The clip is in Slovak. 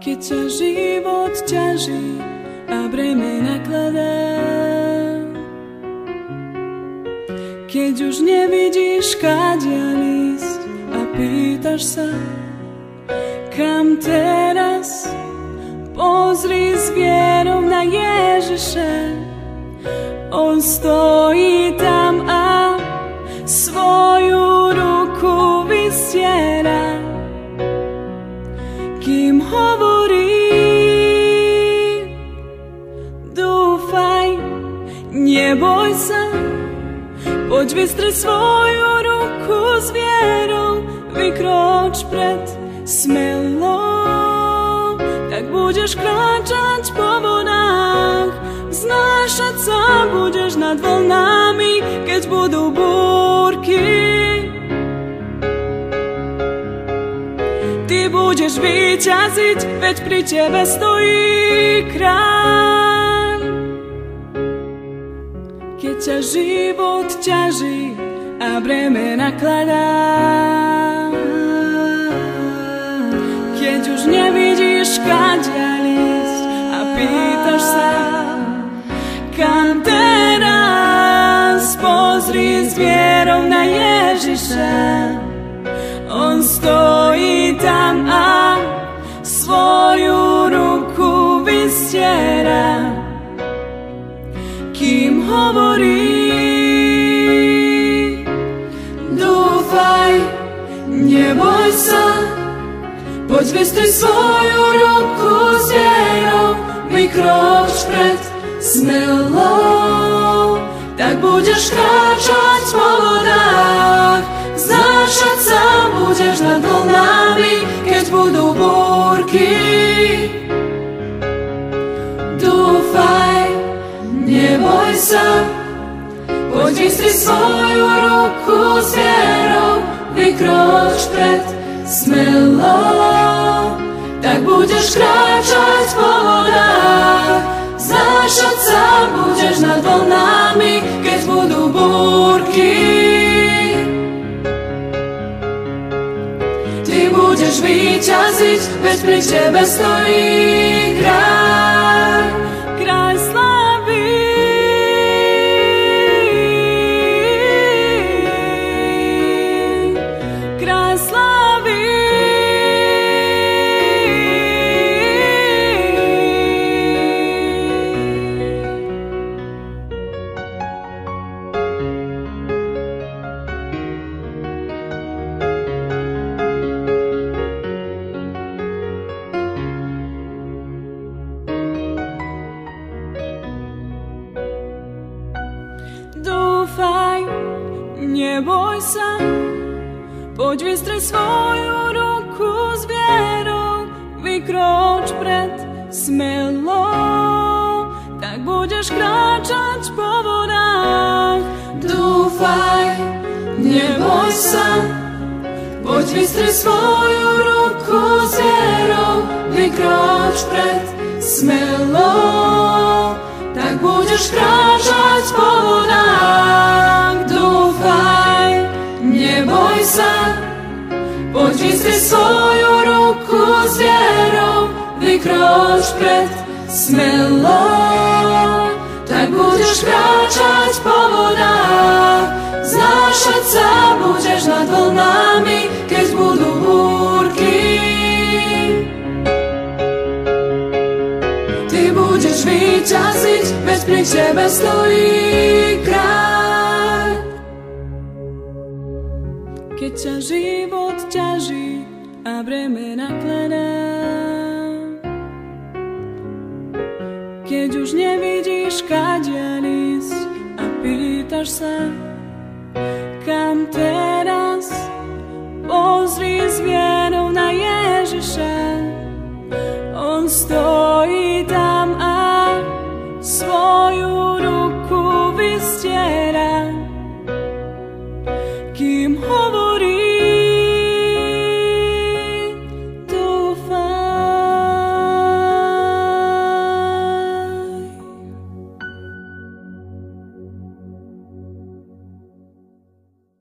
Keď ťa život ťaží a breme nakladá, keď už nevidíš kadiaľ ísť a pýtaš sa, kam teraz, pozri s vierou na Ježiša. On stojí tam a svoju ruku vystiera, kým hovorí: dúfaj, neboj sa, poď vystri svoju ruku s vierou, vykroč pred smelo, tak budeš kráčať po vodách, vznášať sa budeš nad vlnami, keď budú búrky. Ty budeš víťaziť, veď pri tebe stojí kráľ. Keď ťa život ťaží a breme nakladá, keď už nevidíš kadiaľ ísť a pýtaš sa, kam teraz, pozri s vierou na Ježiša. On stojí tam a svoju ruku vystiera, kým hovorí: dúfaj, neboj sa, poď vystri svoju ruku s vierou, vykroč pred smelo, tak budeš kráčať po vodách, vznášať sa budeš nad vlnami, keď budú búrky. Dúfaj, neboj sa, poď vystri svoju ruku s vierou, vykroč pred smelo, tak budeš kráčať po vodách, vznášať sa budeš nad vlnami, keď budú búrky. Ty budeš víťaziť, veď pri tebe stojí kráľ, kráľ slávy. Kráľ slávy. Dúfaj, neboj sa, poď vystri svoju ruku s vierou, vykroč pred smelo, tak budeš kráčať po vodách. Dúfaj, neboj sa, poď vystri svoju ruku s vierou, vykroč pred smelo, tak budeš kráčať po vodách. Dúfaj, neboj sa, poď vystri svoju ruku s vierou, vykroč pred smelo, tak budeš kráčať po vodách, vznášať sa budeš nad vlnami, keď budú búrky. Ty budeš víťaziť, veď pri tebe stojí kráľ. Keď ťa život ťaží a breme nakladá, keď už nevidíš kadiaľ ísť a pýtaš sa, kam teraz,